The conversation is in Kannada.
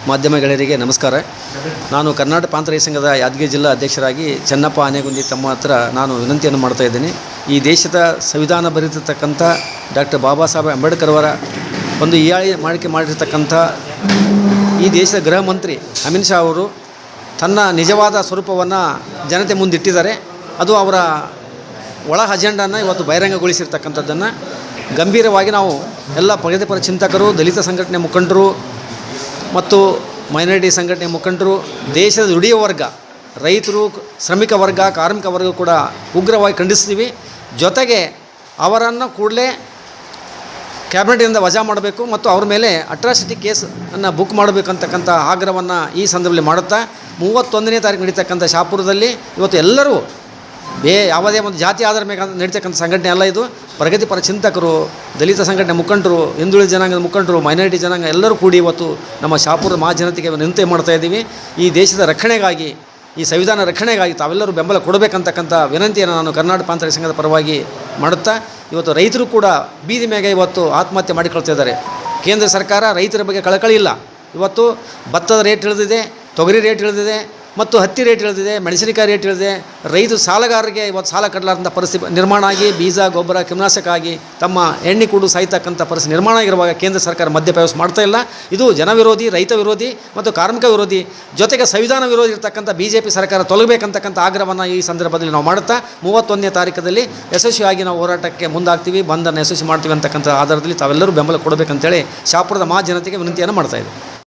ಮಾಧ್ಯಮ ಗೆಳೆಯರಿಗೆ ನಮಸ್ಕಾರ. ನಾನು ಕರ್ನಾಟಕ ಪ್ರಾಂತ ರೈತ ಸಂಘದ ಯಾದಗಿರಿ ಜಿಲ್ಲಾ ಅಧ್ಯಕ್ಷರಾಗಿ ಚೆನ್ನಪ್ಪ ಆನೆಗುಂದಿ ತಮ್ಮ ಹತ್ರ ನಾನು ವಿನಂತಿಯನ್ನು ಮಾಡ್ತಾ ಇದ್ದೀನಿ. ಈ ದೇಶದ ಸಂವಿಧಾನ ಬರೆದಿರ್ತಕ್ಕಂಥ ಡಾಕ್ಟರ್ ಬಾಬಾ ಸಾಹೇಬ್ ಅಂಬೇಡ್ಕರ್ ಅವರ ಒಂದು ಮಾಡಿಕೆ ಮಾಡಿರ್ತಕ್ಕಂಥ ಈ ದೇಶದ ಗೃಹ ಮಂತ್ರಿ ಅಮಿತ್ ಶಾ ಅವರು ತನ್ನ ನಿಜವಾದ ಸ್ವರೂಪವನ್ನು ಜನತೆ ಮುಂದಿಟ್ಟಿದ್ದಾರೆ. ಅದು ಅವರ ಒಳ ಅಜೆಂಡನ್ನು ಇವತ್ತು ಬಹಿರಂಗಗೊಳಿಸಿರ್ತಕ್ಕಂಥದ್ದನ್ನು ಗಂಭೀರವಾಗಿ ನಾವು ಎಲ್ಲ ಪ್ರಗತಿಪರ ಚಿಂತಕರು, ದಲಿತ ಸಂಘಟನೆ ಮುಖಂಡರು ಮತ್ತು ಮೈನಾರಿಟಿ ಸಂಘಟನೆ ಮುಖಂಡರು, ದೇಶದ ದುಡಿಯುವ ವರ್ಗ, ರೈತರು, ಶ್ರಮಿಕ ವರ್ಗ, ಕಾರ್ಮಿಕ ವರ್ಗ ಕೂಡ ಉಗ್ರವಾಗಿ ಖಂಡಿಸ್ತೀವಿ. ಜೊತೆಗೆ ಅವರನ್ನು ಕೂಡಲೇ ಕ್ಯಾಬಿನೆಟಿಂದ ವಜಾ ಮಾಡಬೇಕು ಮತ್ತು ಅವ್ರ ಮೇಲೆ ಅಟ್ರಾಸಿಟಿ ಕೇಸನ್ನು ಬುಕ್ ಮಾಡಬೇಕಂತಕ್ಕಂಥ ಆಗ್ರಹವನ್ನು ಈ ಸಂದರ್ಭದಲ್ಲಿ ಮಾಡುತ್ತಾ 31ನೇ ತಾರೀಕು ನಡೀತಕ್ಕಂಥ ಶಾಪುರದಲ್ಲಿ ಇವತ್ತು ಎಲ್ಲರೂ ಯಾವುದೇ ಒಂದು ಜಾತಿ ಆಧಾರ ಮೇಲೆ ನಡೀತಕ್ಕಂಥ ಸಂಘಟನೆ ಅಲ್ಲ. ಇದು ಪ್ರಗತಿಪರ ಚಿಂತಕರು, ದಲಿತ ಸಂಘಟನೆ ಮುಖಂಡರು, ಹಿಂದುಳಿದ ಜನಾಂಗದ ಮುಖಂಡರು, ಮೈನಾರಿಟಿ ಜನಾಂಗ ಎಲ್ಲರೂ ಕೂಡಿ ಇವತ್ತು ನಮ್ಮ ಶಾಪುರದ ಮಹಾಜನತೆಗೆ ವಿನಂತಿ ಮಾಡ್ತಾ ಇದ್ದೀವಿ. ಈ ದೇಶದ ರಕ್ಷಣೆಗಾಗಿ, ಈ ಸಂವಿಧಾನ ರಕ್ಷಣೆಗಾಗಿ ತಾವೆಲ್ಲರೂ ಬೆಂಬಲ ಕೊಡಬೇಕಂತಕ್ಕಂಥ ವಿನಂತಿಯನ್ನು ನಾನು ಕರ್ನಾಟಕ ಪ್ರಾಂತ ರೈತ ಸಂಘದ ಪರವಾಗಿ ಮಾಡುತ್ತಾ, ಇವತ್ತು ರೈತರು ಕೂಡ ಬೀದಿ ಮೇಲೆ ಇವತ್ತು ಆತ್ಮಹತ್ಯೆ ಮಾಡಿಕೊಳ್ತಾ ಇದ್ದಾರೆ. ಕೇಂದ್ರ ಸರ್ಕಾರ ರೈತರ ಬಗ್ಗೆ ಕಳಕಳಿ ಇಲ್ಲ. ಇವತ್ತು ಭತ್ತದ ರೇಟ್ ಇಳಿದಿದೆ, ತೊಗರಿ ರೇಟ್ ಇಳಿದಿದೆ ಮತ್ತು ಹತ್ತಿ ರೇಟ್ ಇಳಿದಿದೆ, ಮೆಣಸಿನಕಾಯಿ ರೇಟ್ ಇಳಿದಿದೆ. ರೈತ ಸಾಲಗಾರರಿಗೆ ಇವತ್ತು ಸಾಲ ಕಟ್ಟಲಾರಂಥ ಪರಿಸ್ಥಿತಿ ನಿರ್ಮಾಣ ಆಗಿ ಬೀಜ, ಗೊಬ್ಬರ, ಕೀಟನಾಶಕ ಆಗಿ ತಮ್ಮ ಎಣ್ಣೆ ಕೂಡು ಸಾಯ್ತಕ್ಕಂಥ ಪರಿಸ್ಥಿತಿ ನಿರ್ಮಾಣ ಆಗಿರುವಾಗ ಕೇಂದ್ರ ಸರ್ಕಾರ ಮಧ್ಯಪ್ರವೇಶ ಮಾಡ್ತಾ ಇಲ್ಲ. ಇದು ಜನವಿರೋಧಿ, ರೈತ ವಿರೋಧಿ ಮತ್ತು ಕಾರ್ಮಿಕ ವಿರೋಧಿ, ಜೊತೆಗೆ ಸಂವಿಧಾನ ವಿರೋಧಿ ಇರತಕ್ಕಂಥ BJP ಸರ್ಕಾರ ತೊಲಗಬೇಕಂತಕ್ಕಂಥ ಆಗ್ರಹವನ್ನು ಈ ಸಂದರ್ಭದಲ್ಲಿ ನಾವು ಮಾಡುತ್ತಾ 31ನೇ ತಾರೀಕದಲ್ಲಿ ಯಶಸ್ವಿಯಾಗಿ ನಾವು ಹೋರಾಟಕ್ಕೆ ಮುಂದಾಗ್ತೀವಿ, ಬಂದನ್ನು ಯಶಸ್ವಿ ಮಾಡ್ತೀವಿ ಅಂತಕ್ಕಂಥ ಆಧಾರದಲ್ಲಿ ತಾವೆಲ್ಲರೂ ಬೆಂಬಲ ಕೊಡಬೇಕಂತೇಳಿ ಶಾಪುರದ ಮಹಾಜನತೆಗೆ ವಿನಂತಿಯನ್ನು ಮಾಡ್ತಾಯಿದ್ದೀವಿ.